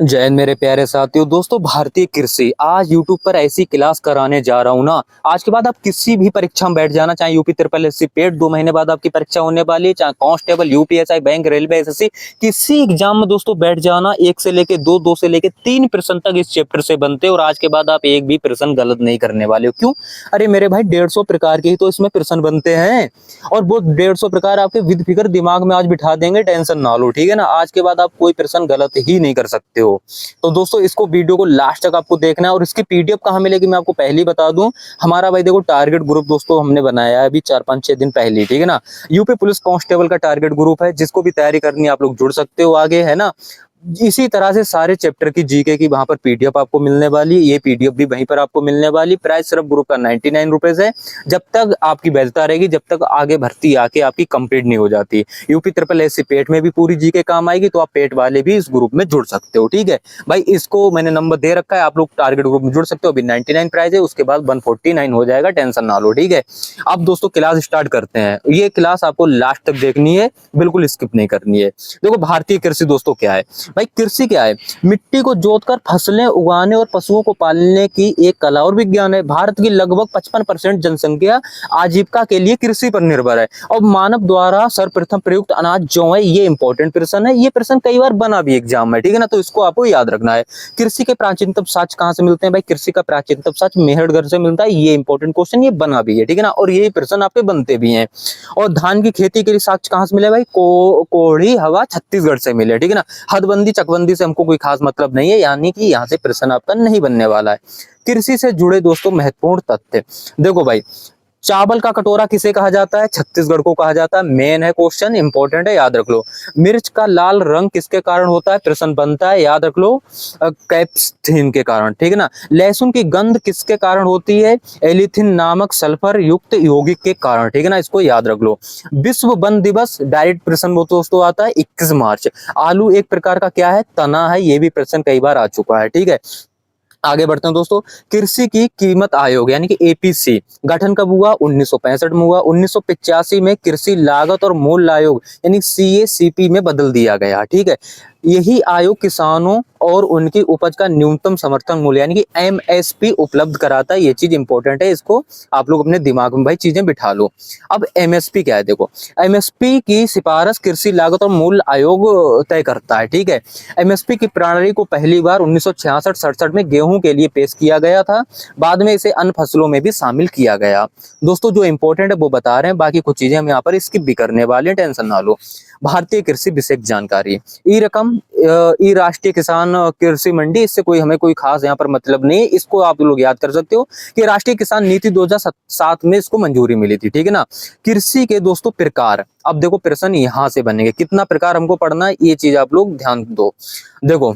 जय हिंद मेरे प्यारे साथियों। दोस्तों, भारतीय कृषि आज यूट्यूब पर ऐसी क्लास कराने जा रहा हूं ना। आज के बाद आप किसी भी परीक्षा में बैठ जाना, चाहे यूपी ट्रिपल एससी पेट 2 महीने बाद आपकी परीक्षा होने वाली है, चाहे constable UPSI bank railway SSC किसी एग्जाम में दोस्तों बैठ जाना, एक से लेके दो से लेके 3 प्रश्न तक इस चैप्टर से बनते हैं और आज के बाद आप एक भी प्रश्न गलत नहीं करने वाले हो। क्यों? अरे मेरे भाई, 150 प्रकार के ही तो इसमें प्रश्न बनते हैं और वो 150 प्रकार आपके विद फिगर दिमाग में आज बिठा देंगे। टेंशन ना लो, ठीक है ना। आज के बाद आप कोई प्रश्न गलत ही नहीं कर सकते हो। तो दोस्तों, इसको वीडियो को लास्ट तक आपको देखना है और इसकी पीडीएफ कहाँ मिलेगी मैं आपको पहले ही बता दूं। हमारा भाई देखो, टारगेट ग्रुप दोस्तों हमने बनाया है अभी 4-5-6 दिन पहले, ठीक है ना। यूपी पुलिस कांस्टेबल का टारगेट ग्रुप है, जिसको भी तैयारी करनी है आप लोग जुड़ सकते हो आगे, है ना। इसी तरह से सारे चैप्टर की जीके की वहां पर पीडीएफ आपको मिलने वाली है। ये पीडीएफ भी वहीं पर आपको मिलने वाली। प्राइस सिर्फ ग्रुप का 99 रुपीज है। जब तक आपकी वैधता रहेगी, जब तक आगे भर्ती आके आपकी कंप्लीट नहीं हो जाती। यूपी ट्रिपल एससी पेट में भी पूरी जीके काम आएगी, तो आप पेट वाले भी इस ग्रुप में जुड़ सकते हो, ठीक है भाई। इसको मैंने नंबर दे रखा है, आप लोग टारगेट ग्रुप में जुड़ सकते हो। अभी 99 प्राइस है, उसके बाद 149 हो जाएगा, टेंशन ना लो, ठीक है। अब दोस्तों क्लास स्टार्ट करते हैं। ये क्लास आपको लास्ट तक देखनी है, बिल्कुल स्किप नहीं करनी है। देखो, भारतीय कृषि दोस्तों क्या है भाई? कृषि क्या है? मिट्टी को जोतकर फसलें उगाने और पशुओं को पालने की एक कला और विज्ञान है। भारत की लगभग 55% जनसंख्या आजीविका के लिए कृषि पर निर्भर है और मानव द्वारा सर्वप्रथम प्रयुक्त अनाज जो है, ये इंपॉर्टेंट प्रश्न है। ये प्रश्न कई बार बना भी एग्जाम में, ठीक है ना, तो इसको आपको याद रखना है। कृषि के प्राचीनतम साक्ष्य कहाँ से मिलते हैं भाई? कृषि का प्राचीनतम साक्ष्य मेहरगढ़ से मिलता है। ये इंपॉर्टेंट क्वेश्चन, ये बना भी है, ठीक है ना, और ये प्रश्न आपके बनते भी हैं। और धान की खेती के लिए साक्ष्य कहाँ से मिले भाई? कोढ़ी हवा छत्तीसगढ़ से मिले, ठीक है ना। हदबंदी चकबंदी से हमको कोई खास मतलब नहीं है, यानी कि यहाँ से प्रश्न आपका नहीं बनने वाला है। कृषि से जुड़े दोस्तों महत्वपूर्ण तथ्य देखो भाई। चावल का कटोरा किसे कहा जाता है? छत्तीसगढ़ को कहा जाता है। मेन है क्वेश्चन, इंपॉर्टेंट है, याद रख लो। मिर्च का लाल रंग किसके कारण होता है? प्रश्न बनता है, याद रख लो, कैप्सिन के कारण, ठीक है ना। लहसुन की गंध किसके कारण होती है? एलिथिन नामक सल्फर युक्त यौगिक के कारण, ठीक है ना, इसको याद रख लो। विश्व वन दिवस डायरेक्ट प्रश्न वो दोस्तों आता है 21 मार्च। आलू एक प्रकार का क्या है? तना है। ये भी प्रश्न कई बार आ चुका है, ठीक है। आगे बढ़ते हैं दोस्तों। कृषि की कीमत आयोग यानी कि एपीसी गठन कब हुआ? 1965 में हुआ। 1985 में कृषि लागत और मूल्य आयोग यानी सीएसीपी में बदल दिया गया, ठीक है। यही आयोग किसानों और उनकी उपज का न्यूनतम समर्थन मूल्य यानी कि एमएसपी उपलब्ध कराता है। ये चीज इंपॉर्टेंट है, इसको आप लोग अपने दिमाग में भाई चीजें बिठा लो। अब एमएसपी क्या है? देखो, एमएसपी की सिफारिश कृषि लागत और मूल्य आयोग तय करता है, ठीक है। एमएसपी की प्रणाली को पहली बार 1966-67 में गेहूं के लिए पेश किया गया था। बाद में इसे अन्य फसलों में भी शामिल किया गया। दोस्तों, जो इंपॉर्टेंट है वो बता रहे हैं, बाकी कुछ चीजें हम यहाँ पर स्किप भी करने वाले हैं, टेंशन ना लो। भारतीय कृषि विषयक जानकारी, ई रकम, ई राष्ट्रीय किसान कृषि मंडी, इससे कोई हमें कोई खास यहाँ पर मतलब नहीं। इसको आप लोग याद कर सकते हो कि राष्ट्रीय किसान नीति 2007 में इसको मंजूरी मिली थी, ठीक है ना। कृषि के दोस्तों प्रकार, अब देखो प्रश्न यहाँ से बनेंगे। कितना प्रकार हमको पढ़ना है, ये चीज आप लोग ध्यान दो। देखो,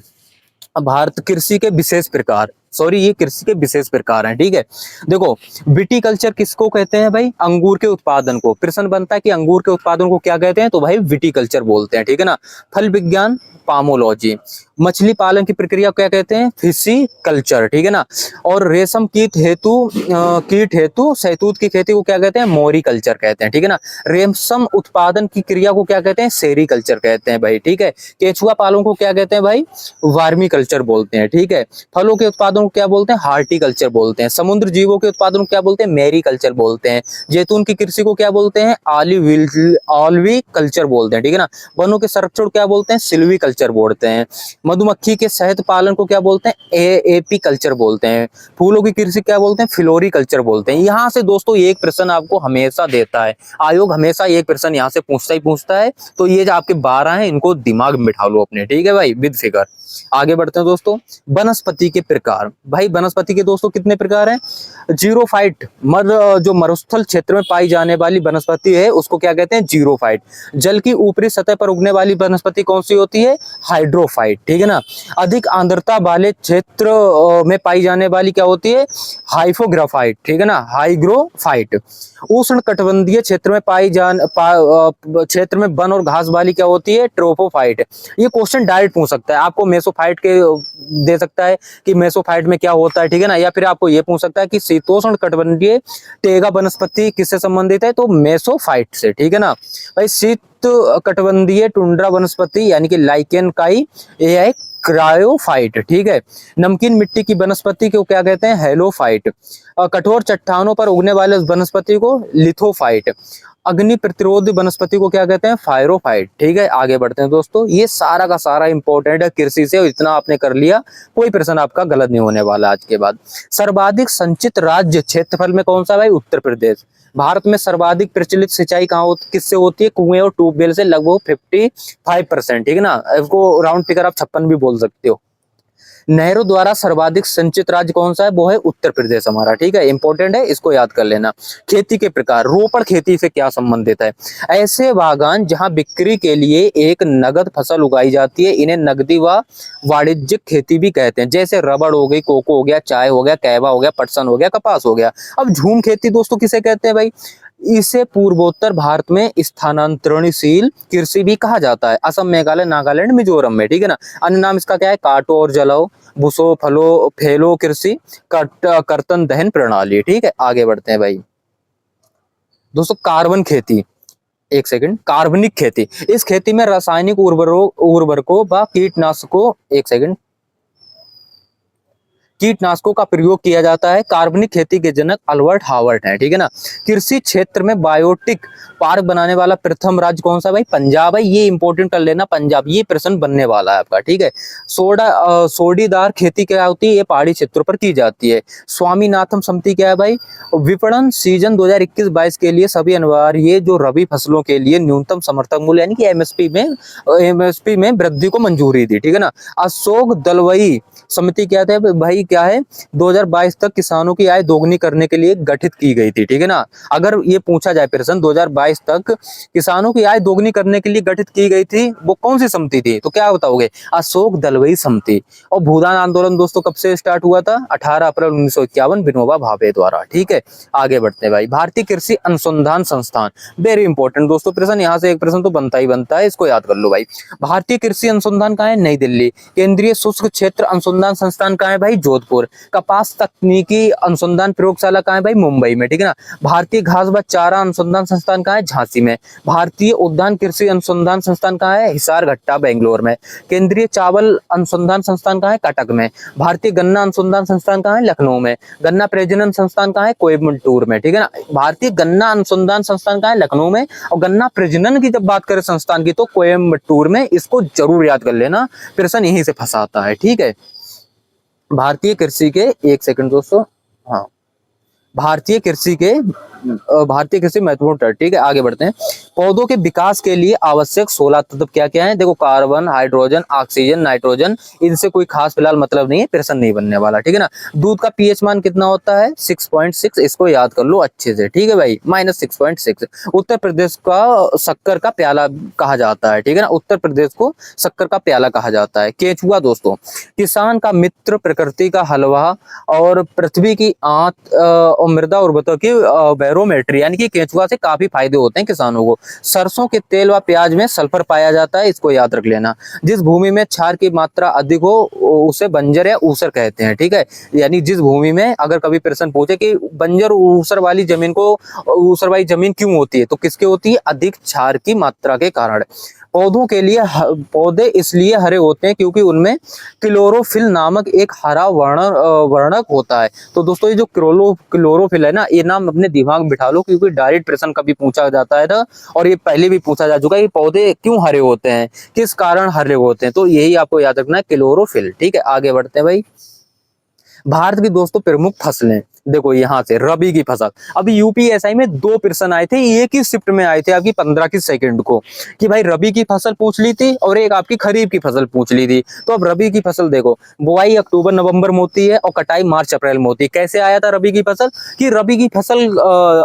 भारत कृषि के विशेष प्रकार, सॉरी, ये कृषि के विशेष प्रकार हैं, ठीक है। देखो, विटिकल्चर किसको कहते हैं भाई? अंगूर के उत्पादन को। प्रश्न बनता है कि अंगूर के उत्पादन को क्या कहते हैं, तो भाई विटिकल्चर बोलते हैं, ठीक है ना। फल विज्ञान, पामोलॉजी। मछली पालन की प्रक्रिया क्या कहते हैं? फिशी कल्चर, ठीक है ना। और रेशम कीट हेतु शहतूत की खेती को क्या कहते हैं? मोरी कल्चर कहते हैं, ठीक है ना। रेशम उत्पादन की क्रिया को क्या कहते हैं? सेरीकल्चर कहते हैं भाई, ठीक है। केचुआ पालन को क्या कहते हैं भाई? वार्मी कल्चर बोलते हैं, ठीक है। फलों के उत्पादन को क्या बोलते हैं? हार्टिकल्चर बोलते हैं। समुद्र जीवों के उत्पादन को क्या बोलते हैं? मैरीकल्चर बोलते हैं। जैतून की कृषि को क्या बोलते हैं? ऑलिवी कल्चर बोलते हैं, ठीक है ना। वनों के संरक्षण को क्या बोलते हैं? सिल्वी कल्चर बोलते हैं। मधुमक्खी के शहद पालन को क्या बोलते हैं? एपी कल्चर बोलते हैं। फूलों की कृषि क्या बोलते हैं? फ्लोरी कल्चर बोलते हैं। यहाँ से दोस्तों एक प्रश्न आपको हमेशा देता है आयोग, हमेशा एक प्रश्न यहाँ से पूछता है। तो ये जो आपके 12 हैं, इनको दिमाग में बिठा लो अपने, ठीक है भाई, विद फिगर। आगे बढ़ते हैं दोस्तों। वनस्पति के प्रकार, भाई वनस्पति के दोस्तों कितने प्रकार हैं? जीरोफाइट, जो मरुस्थल क्षेत्र में पाई जाने वाली वनस्पति है उसको क्या कहते हैं? जीरोफाइट। जल की ऊपरी सतह पर उगने वाली वनस्पति कौन सी होती है? हाइड्रोफाइट, ठीक है ना। अधिक आर्द्रता वाले क्षेत्र में पाई जाने वाली क्या होती है? हाइफोग्राफाइट, ठीक है ना, हाइग्रोफाइट। उष्ण कटिबंधीय क्षेत्र में क्षेत्र में वन और घास वाली क्या होती है? ट्रोपोफाइट। ये क्वेश्चन डायरेक्ट पूछ सकता है आपको, मेसोफाइट के दे सकता है कि मेसोफाइट में क्या होता है, ठीक है ना। या फिर आपको ये पूछ सकता है कि शीतोष्ण कटिबंधीय टेगा वनस्पति किससे संबंधित है? तो मेसोफाइट से, ठीक है ना भाई। शीत कटिबंधीय टुंड्रा वनस्पति यानी कि लाइकेन काई, ये है क्रायोफाइट, ठीक है। नमकीन मिट्टी की वनस्पति को क्या कहते हैं? हेलोफाइट। कठोर चट्टानों पर उगने वाले उस वनस्पति को लिथोफाइट। अग्नि प्रतिरोधी वनस्पति को क्या कहते हैं? फायरोफाइट, ठीक है। आगे बढ़ते हैं दोस्तों, ये सारा का सारा इंपॉर्टेंट है कृषि से, इतना आपने कर लिया, कोई प्रश्न आपका गलत नहीं होने वाला आज के बाद। सर्वाधिक संचित राज्य क्षेत्रफल में कौन सा भाई? उत्तर प्रदेश। भारत में सर्वाधिक प्रचलित सिंचाई किससे होती है? कुएं और ट्यूबवेल से, लगभग 55%, ठीक है ना। इसको राउंड फिगर आप 56 भी बोल सकते हो। नहरों द्वारा सर्वाधिक संचित राज्य कौन सा है? वो है उत्तर प्रदेश हमारा, ठीक है। इंपॉर्टेंट है, इसको याद कर लेना। खेती के प्रकार, रोपड़ खेती से क्या संबंधित है? ऐसे बागान जहां बिक्री के लिए एक नगद फसल उगाई जाती है, इन्हें नगदी व वाणिज्यिक खेती भी कहते हैं। जैसे रबड़ हो गई, कोको हो गया, चाय हो गया, कैवा हो गया, पटसन हो गया, कपास हो गया। अब झूम खेती दोस्तों किसे कहते हैं भाई? इसे पूर्वोत्तर भारत में स्थानांतरणशील कृषि भी कहा जाता है। असम, मेघालय, नागालैंड, मिजोरम में, ठीक है ना। अन्य नाम इसका क्या है? काटो और जलाओ, भूसो फलो फेलो कृषि, कर्तन दहन प्रणाली, ठीक है। आगे बढ़ते हैं भाई दोस्तों, कार्बन खेती। एक सेकंड, कार्बनिक खेती। इस खेती में रासायनिक उर्वरकों व कीटनाशकों, एक सेकंड, कीटनाशकों का प्रयोग किया जाता है। कार्बनिक खेती के जनक अल्बर्ट हावर्ड हैं, ठीक है ना। कृषि क्षेत्र में बायोटिक पार्क बनाने वाला प्रथम राज्य कौन सा भाई? पंजाब है। ये इंपॉर्टेंट कर लेना, पंजाब, ये प्रश्न बनने वाला है आपका, ठीक है। सोडीदार खेती क्या होती है? ये पहाड़ी क्षेत्रों पर की जाती है। स्वामीनाथन समिति क्या है भाई? विपणन सीजन 2021-22 के लिए सभी अनिवार्य जो रबी फसलों के लिए न्यूनतम समर्थन मूल्य यानी कि एमएसपी में वृद्धि को मंजूरी दी, ठीक है ना। अशोक दलवई समिति क्या है भाई? क्या है? 2022 तक किसानों की आय दोगुनी करने के लिए गठित की गई थी, ठीक है ना। अगर ये पूछा जाए प्रश्न, 2022 तक किसानों की आय दोगुनी करने के लिए गठित की गई थी, वो कौन सी समिति थी? तो क्या बताओगे? अशोक दलवई समिति। और भूदान आंदोलन दोस्तों कब से स्टार्ट हुआ था? 18 अप्रैल 1951 विनोबा भावे द्वारा, ठीक है। आगे बढ़ते हैं भाई, भारतीय कृषि अनुसंधान संस्थान, वेरी इंपॉर्टेंट दोस्तों प्रश्न, यहाँ से एक प्रश्न तो बनता ही बनता है, इसको याद कर लो भाई। भारतीय कृषि अनुसंधान कहाँ है? नई दिल्ली। केंद्रीय शुष्क क्षेत्र अनुसंधान संस्थान कहाँ है भाई? जोधपुर। कपास तकनीकी अनुसंधान प्रयोगशाला कहाँ है भाई? मुंबई में, ठीक है ना। भारतीय घास व चारा अनुसंधान संस्थान कहाँ है? झांसी में। भारतीय उद्यान कृषि अनुसंधान संस्थान कहाँ है? हिसारघट्टा, बेंगलोर में। केंद्रीय चावल अनुसंधान संस्थान कहाँ है? कटक में। भारतीय गन्ना अनुसंधान संस्थान कहाँ है? लखनऊ में। गन्ना प्रजनन संस्थान कहाँ है? कोयम्बटूर में, ठीक है ना। भारतीय गन्ना अनुसंधान संस्थान कहाँ है? लखनऊ में। और गन्ना प्रजनन की जब बात करें संस्थान की, तो कोयम्बटूर में। इसको जरूर याद कर लेना, प्रश्न यहीं से फंसाता है, ठीक है। भारतीय कृषि के, एक सेकंड दोस्तों, हाँ, भारतीय कृषि महत्वपूर्ण है, ठीक है। आगे बढ़ते हैं, पौधों के विकास के लिए आवश्यक 16 तत्व क्या क्या है? देखो, कार्बन, हाइड्रोजन, ऑक्सीजन, नाइट्रोजन। इनसे कोई खास फिलहाल मतलब नहीं है, प्रश्न नहीं बनने वाला, ठीक है ना। दूध का पीएच मान कितना होता है? 6.6, इसको याद कर लो अच्छे से, ठीक है भाई, -6.6। उत्तर प्रदेश का शक्कर का प्याला कहा जाता है, ठीक है ना। उत्तर प्रदेश को शक्कर का प्याला कहा जाता है। केचुआ दोस्तों, किसान का मित्र, प्रकृति का हलवा और पृथ्वी की आंत और मृदा उर्वरता की बैरोमेट्री, यानी कि केंचुआ से काफी फायदे होते हैं किसानों को। सरसों के तेल व प्याज में सल्फर पाया जाता है, इसको याद रख लेना। जिस भूमि में क्षार की मात्रा अधिक हो उसे बंजर या ऊसर कहते हैं, ठीक है। यानी जिस भूमि में, अगर कभी प्रश्न पूछे कि बंजर ऊसर वाली जमीन को, ऊसर वाली जमीन क्यों होती है, तो किसके होती है? अधिक क्षार की मात्रा के कारण। पौधों के लिए पौधे इसलिए हरे होते हैं क्योंकि उनमें क्लोरोफिल नामक एक हरा वर्णक होता है। तो दोस्तों, ये जो क्लोरोफिल है ना, ये नाम अपने दिमाग में बिठा लो, क्योंकि डायरेक्ट प्रश्न कभी पूछा जाता है ना, और ये पहले भी पूछा जा चुका है, ये पौधे क्यों हरे होते हैं, किस कारण हरे होते हैं, तो यही आपको याद रखना है, क्लोरोफिल, ठीक है। आगे बढ़ते हैं भाई, भारत की दोस्तों प्रमुख फसलें। देखो यहाँ से रबी की फसल, अभी यूपीएसआई में 2 प्रश्न आए थे, एक ही शिफ्ट में आए थे आपकी 15 की सेकंड को, कि भाई रबी की फसल पूछ ली थी और एक आपकी खरीफ की फसल पूछ ली थी। तो अब रबी की फसल देखो, बुआई अक्टूबर नवंबर में होती है और कटाई मार्च अप्रैल में होती है। कैसे आया था रबी की फसल? कि रबी की फसल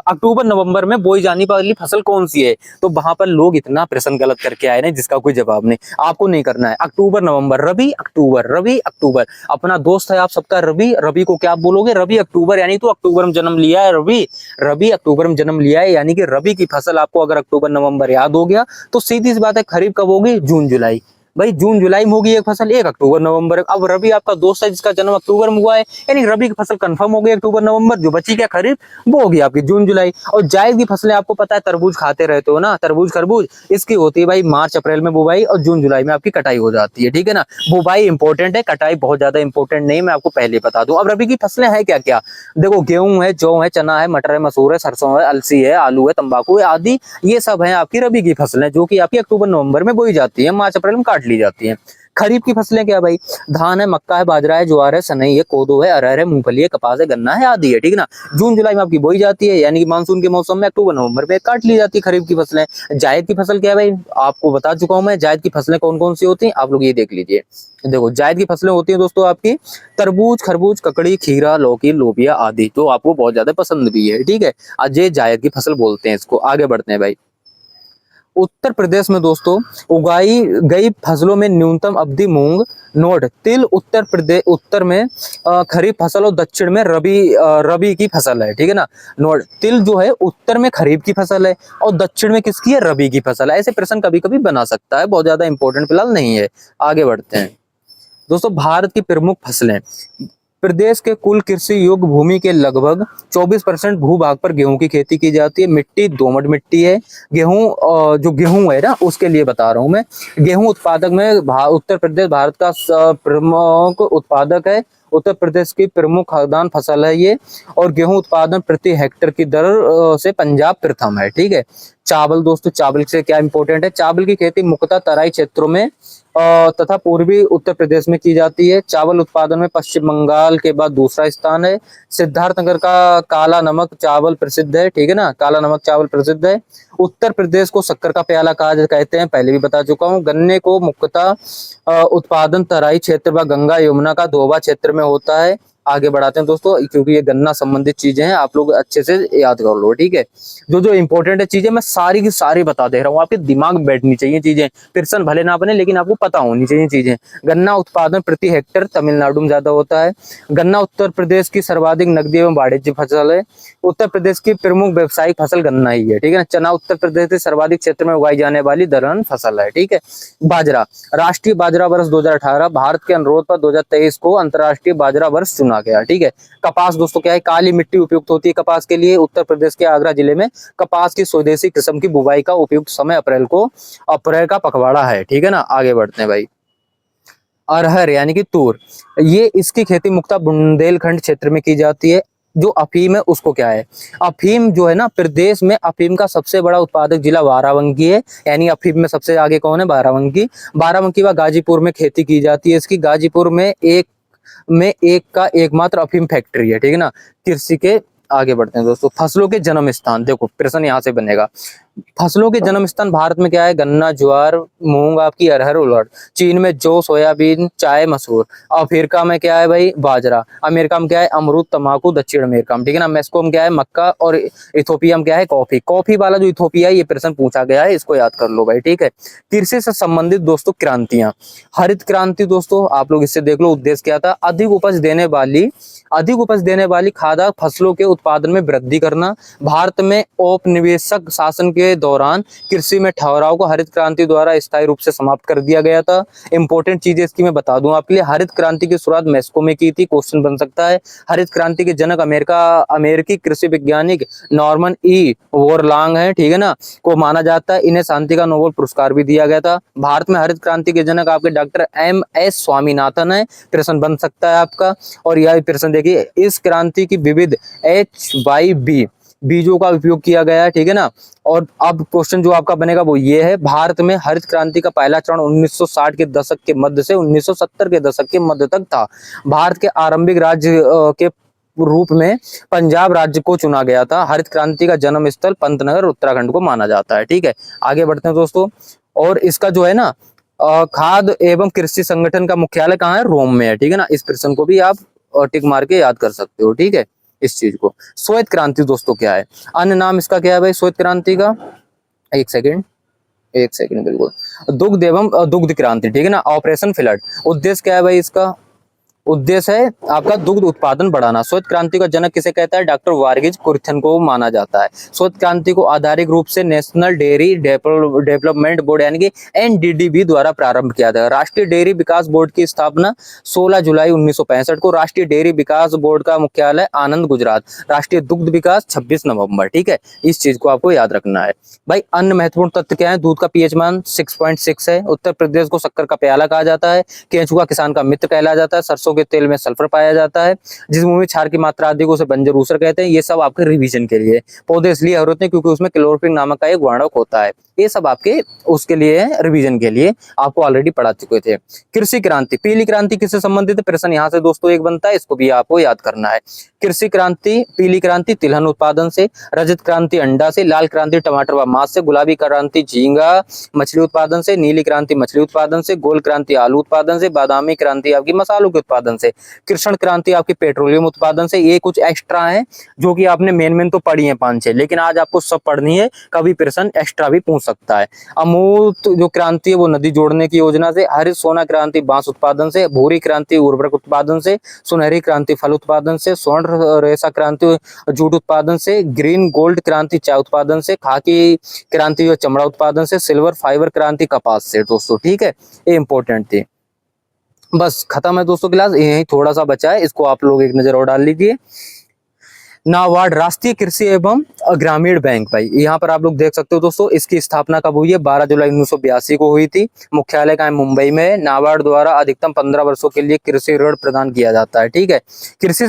अक्टूबर नवंबर में बोई जाने वाली फसल कौन सी है? तो वहां पर लोग इतना प्रश्न गलत करके आए ना, जिसका कोई जवाब नहीं। आपको नहीं करना है, अक्टूबर नवंबर, रबी अक्टूबर, रबी अक्टूबर। अपना दोस्त है आप सबका रवि, रवि को क्या बोलोगे? रवि अक्टूबर, यानी तो अक्टूबर में जन्म लिया है रवि, रवि अक्टूबर में जन्म लिया है, यानी कि रबी की फसल आपको अगर अक्टूबर नवंबर याद हो गया, तो सीधी सी बात है, खरीफ कब होगी? जून जुलाई। भाई जून जुलाई में होगी एक फसल, 1 अक्टूबर नवंबर। अब रबी आपका दोस्त है जिसका जन्म अक्टूबर में हुआ है, यानी रबी की फसल कंफर्म हो गई अक्टूबर नवंबर, जो बची क्या खरीफ वो होगी आपकी जून जुलाई। और जायद की फसलें आपको पता है, तरबूज खाते रहते हो ना, तरबूज खरबूज, इसकी होती है भाई मार्च अप्रैल में बुवाई और जून जुलाई में आपकी कटाई हो जाती है, ठीक है ना। बुवाई इंपॉर्टेंट है, कटाई बहुत ज्यादा इंपॉर्टेंट नहीं, मैं आपको पहले बता दूं। अब रबी की फसलें हैं क्या क्या, देखो गेहूं है, जौ है, चना है, मटर है, मसूर है, सरसों है, अलसी है, आलू है, तंबाकू है आदि, ये सब है आपकी रबी की फसलें, जो कि आपकी अक्टूबर नवंबर में बोई जाती है, मार्च अप्रैल में काट ली जाती है। खरीफ की फसलें क्या भाई, धान है, मक्का है, बाजरा है, ज्वार है, सनई है, कोदो है, अरहर है, मूंगफली है, कपास है, गन्ना है आदि है, ठीक है ना। जून जुलाई में आपकी बोई जाती है, यानी कि मानसून के मौसम में अक्टूबर नवंबर में काट ली जाती है खरीफ की फसलें। जायद की फसल क्या है भाई, आपको बता चुका हूं मैं, जायद की फसलें कौन कौन सी होती हैं, आप लोग ये देख लीजिए। देखो जायद की फसलें होती हैं दोस्तों आपकी तरबूज, खरबूज, ककड़ी, खीरा, लौकी, लोबिया आदि, तो आपको बहुत ज्यादा पसंद भी है, ठीक है। आज ये जायद की फसल बोलते हैं इसको। आगे बढ़ते हैं भाई। उत्तर प्रदेश में दोस्तों उगाई गई फसलों में न्यूनतम अवधि मूंग, नोट तिल उत्तर प्रदेश, उत्तर में खरीफ फसल और दक्षिण में रबी की फसल है, ठीक है ना। नोट तिल जो है उत्तर में खरीफ की फसल है और दक्षिण में किसकी है, रबी की फसल है। ऐसे प्रश्न कभी कभी बना सकता है, बहुत ज्यादा इंपॉर्टेंट फिलहाल नहीं है। आगे बढ़ते हैं दोस्तों। भारत की प्रमुख फसलें, प्रदेश के कुल कृषि योग्य भूमि के लगभग 24% भूभाग पर गेहूं की खेती की जाती है। मिट्टी दोमट मिट्टी है। गेहूं जो गेहूं है ना, उसके लिए बता रहा हूं मैं। गेहूं उत्पादक में उत्तर प्रदेश भारत का प्रमुख उत्पादक है। उत्तर प्रदेश की प्रमुख खाद्यान्न फसल है ये। और गेहूं उत्पादन प्रति हेक्टेयर की दर से पंजाब प्रथम है, ठीक है। चावल दोस्तों, चावल से क्या इंपॉर्टेंट है, चावल की खेती मुख्यतः तराई क्षेत्रों में तथा पूर्वी उत्तर प्रदेश में की जाती है। चावल उत्पादन में पश्चिम बंगाल के बाद दूसरा स्थान है। सिद्धार्थनगर का काला नमक चावल प्रसिद्ध है, ठीक है ना, काला नमक चावल प्रसिद्ध है। उत्तर प्रदेश को शक्कर का प्याला कहा कहते हैं, पहले भी बता चुका हूँ। गन्ने को मुख्यतः उत्पादन तराई क्षेत्र व गंगा यमुना का दोबा क्षेत्र में होता है। आगे बढ़ाते हैं दोस्तों, क्योंकि ये गन्ना संबंधित चीजें हैं, आप लोग अच्छे से याद कर लो, ठीक है। जो जो इंपॉर्टेंट है चीजें मैं सारी की सारी बता दे रहा हूँ, आपके दिमाग में बैठनी चाहिए चीजें, प्रश्न भले ना बने लेकिन आपको पता होनी चाहिए चीजें। गन्ना उत्पादन प्रति हेक्टेयर तमिलनाडु में ज्यादा होता है। गन्ना उत्तर प्रदेश की सर्वाधिक नकदी एवं वाणिज्य फसल है। उत्तर प्रदेश की प्रमुख व्यावसायिक फसल गन्ना ही है, ठीक है ना। चना उत्तर प्रदेश के सर्वाधिक क्षेत्र में उगाई जाने वाली दलहन फसल है, ठीक है। बाजरा, राष्ट्रीय बाजरा वर्ष 2018, भारत के अनुरोध पर 2023 को अंतर्राष्ट्रीय बाजरा वर्ष चुना गया, ठीक है। कपास दोस्तों क्या है, काली मिट्टी उपयुक्त होती है कपास के लिए। उत्तर प्रदेश के आगरा जिले में कपास की स्वदेशी किस्म की बुवाई का उपयुक्त समय अप्रैल का पखवाड़ा है, ठीक है ना। आगे बढ़ते हैं भाई। अरहर यानी कि तूर, ये इसकी खेती मुख्यतः बुंदेलखंड क्षेत्र में की जाती है। जो अफीम है उसको क्या है, अफीम जो है ना, प्रदेश में अफीम का सबसे बड़ा उत्पादक जिला बाराबंकी है, यानी अफीम में सबसे आगे कौन है, बाराबंकी। बाराबंकी व गाजीपुर में खेती की जाती है इसकी। गाजीपुर में एक का एकमात्र अफीम फैक्ट्री है, ठीक है ना। कृषि के आगे बढ़ते हैं दोस्तों। फसलों के जन्म स्थान, देखो प्रश्न यहाँ से बनेगा। फसलों के जन्म स्थान भारत में क्या है, गन्ना, ज्वार, मूंग, आपकी अरहर, उड़द। चीन में जौ, सोयाबीन, चाय, मसूर। अफ्रीका में क्या है भाई, बाजरा। अमेरिका में क्या है, अमरूद, तंबाकू। दक्षिण अमेरिका में, ठीक है ना, मेक्सिको में क्या है, मक्का। और इथोपिया में क्या है, कॉफी। कॉफी वाला जो इथोपिया है, ये प्रश्न पूछा गया है, इसको याद कर लो भाई, ठीक है। कृषि से संबंधित दोस्तों क्रांतियां, हरित क्रांति दोस्तों आप लोग इससे देख लो उद्देश्य क्या था, अधिक उपज देने वाली खाद्य फसलों के उत्पादन में वृद्धि करना। भारत में औपनिवेशिक शासन के दौरान कृषि में ठहराव को हरित क्रांति द्वारा स्थायी रूप से समाप्त कर दिया गया था। इंपॉर्टेंट चीजें इसकी मैं बता दूं आपके लिए। हरित क्रांति की शुरुआत मेक्सिको में की थी, क्वेश्चन बन सकता है। हरित क्रांति के जनक अमेरिकी कृषि वैज्ञानिक नॉर्मन ई वोरलॉन्ग है, ठीक है ना, को माना जाता है। इन्हें शांति का नोबेल पुरस्कार भी दिया गया था। भारत में हरित क्रांति के जनक आपके डॉक्टर MS स्वामीनाथन है, प्रश्न बन सकता है आपका। और यह प्रश्न देखिए, इस क्रांति की विविध HYB बीजों का उपयोग किया गया है, ठीक है ना। और अब क्वेश्चन जो आपका बनेगा वो ये है, भारत में हरित क्रांति का पहला चरण 1960 के दशक के मध्य से 1970 के दशक के मध्य तक था। भारत के आरंभिक राज्य के रूप में पंजाब राज्य को चुना गया था। हरित क्रांति का जन्म स्थल पंतनगर उत्तराखंड को माना जाता है, ठीक है। आगे बढ़ते हैं दोस्तों। और इसका जो है ना खाद्य एवं कृषि संगठन का मुख्यालय कहाँ है, रोम में है, ठीक है ना। इस प्रश्न को भी आप टिक मार के याद कर सकते हो, ठीक है, इस चीज को। श्वेत क्रांति दोस्तों क्या है, अन्य नाम इसका क्या है भाई, श्वेत क्रांति का, एक सेकंड बिल्कुल, दुग्ध एवं दुग्ध क्रांति, ठीक है ना। ऑपरेशन फ्लड, उद्देश्य क्या है भाई इसका, उद्देश्य है आपका दुग्ध उत्पादन बढ़ाना। श्वेत क्रांति का जनक किसे कहता है? डॉक्टर वारगिज कुर्थियन को माना जाता है। श्वेत क्रांति को आधारिक रूप से नेशनल डेयरी डेवलपमेंट बोर्ड यानी कि एनडीडीबी द्वारा प्रारंभ किया था। राष्ट्रीय डेयरी विकास बोर्ड की स्थापना 16 जुलाई 1965 को। राष्ट्रीय डेयरी विकास बोर्ड का मुख्यालय आनंद, गुजरात। राष्ट्रीय दुग्ध विकास 26 नवंबर। ठीक है, इस चीज को आपको याद रखना है भाई। अन्य महत्वपूर्ण तथ्य क्या है? दूध का पीएच मान 6.6 है। उत्तर प्रदेश को शक्कर का प्याला कहा जाता है। केंचुआ किसान का मित्र कहला जाता है। सरसों के तेल में सल्फर पाया जाता है। जिस भूमि में क्षार की मात्रा अधिक उसे बंजर ऊसर कहते हैं। ये सब आपके रिवीजन के लिए। पौधे इसलिए हरे होते हैं क्योंकि उसमें क्लोरोफिल नामक का एक वर्णक होता है। ये सब आपके उसके लिए है, रिवीजन के लिए, आपको ऑलरेडी पढ़ा चुके थे। कृषि क्रांति, पीली क्रांति किससे संबंधित है? प्रश्न यहाँ से दोस्तों एक बनता है, इसको भी आपको याद करना है। कृषि क्रांति, पीली क्रांति तिलहन उत्पादन से, रजत क्रांति अंडा से, लाल क्रांति टमाटर व मांस से, गुलाबी क्रांति झींगा मछली उत्पादन से, नीली क्रांति मछली उत्पादन से, गोल क्रांति आलू उत्पादन से, बादामी क्रांति आपकी मसालों के उत्पादन से, कृष्ण क्रांति आपकी पेट्रोलियम उत्पादन से। ये कुछ एक्स्ट्रा है जो कि आपने मेन तो पढ़ी है 5-6, लेकिन आज आपको सब पढ़नी है, कभी प्रश्न एक्स्ट्रा भी पूछ सकता है। अमूर्त जो क्रांति है वो नदी जोड़ने की योजना से, हरित सोना क्रांति बांस उत्पादन से, भूरी क्रांति उर्वरक उत्पादन से, सुनहरी क्रांति फल उत्पादन से, स्वर्ण रेशा क्रांति जूट उत्पादन से, ग्रीन गोल्ड क्रांति चाय उत्पादन से, खाकी क्रांति जो चमड़ा उत्पादन से, सिल्वर फाइबर क्रांति कपास से दोस्तों। ठीक है, ये इंपॉर्टेंट थी। बस खत्म है दोस्तों क्लास, यही थोड़ा सा बचा है, इसको आप लोग एक नजर और डाल लीजिए। नाबार्ड राष्ट्रीय कृषि एवं ग्रामीण बैंक भाई, यहाँ पर आप लोग देख सकते हो दोस्तों, इसकी स्थापना कब हुई है? 12 जुलाई 1982 को हुई थी। मुख्यालय का मुंबई में है। नाबार्ड द्वारा अधिकतम 15 वर्षों के लिए कृषि ऋण प्रदान किया जाता है। ठीक है, कृषि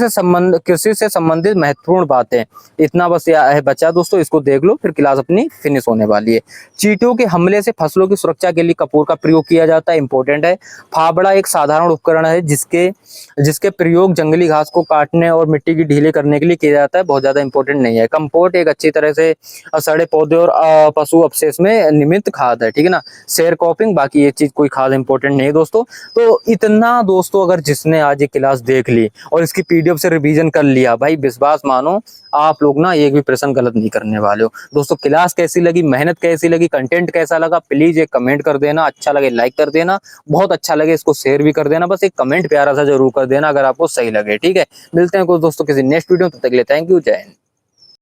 से संबंधित महत्वपूर्ण बातें, इतना बस है बचा दोस्तों, इसको देख लो, फिर क्लास अपनी फिनिश होने वाली है। चींटियों के हमले से फसलों की सुरक्षा के लिए कपूर का प्रयोग किया जाता है, इंपॉर्टेंट है। फावड़ा एक साधारण उपकरण है जिसके प्रयोग जंगली घास को काटने और मिट्टी की ढीले करने के लिए किया जाता है, बहुत ज्यादा इंपॉर्टेंट नहीं है। कंपोस्ट एक अच्छी तरह से सड़े पौधे और पशु अपशेष में निर्मित खाद है। ठीक है ना। शेयर क्रॉपिंग, बाकी ये चीज कोई खास इंपॉर्टेंट नहीं है दोस्तों। तो इतना दोस्तों, अगर जिसने आज ये क्लास देख ली और इसकी पीडीएफ से रिवीजन कर लिया भाई, विश्वास मानो आप लोग ना एक भी प्रश्न गलत नहीं करने वाले हो दोस्तों। क्लास कैसी लगी, मेहनत कैसी लगी, कंटेंट कैसा लगा, प्लीज एक कमेंट कर देना। अच्छा लगे लाइक कर देना, बहुत अच्छा लगे इसको शेयर भी कर देना। बस एक कमेंट प्यारा सा जरूर कर देना अगर आपको सही लगे। ठीक है, मिलते हैं कुछ दोस्तों किसी नेक्स्ट वीडियो में, तब तक के लिए थैंक यू, जय हिंद।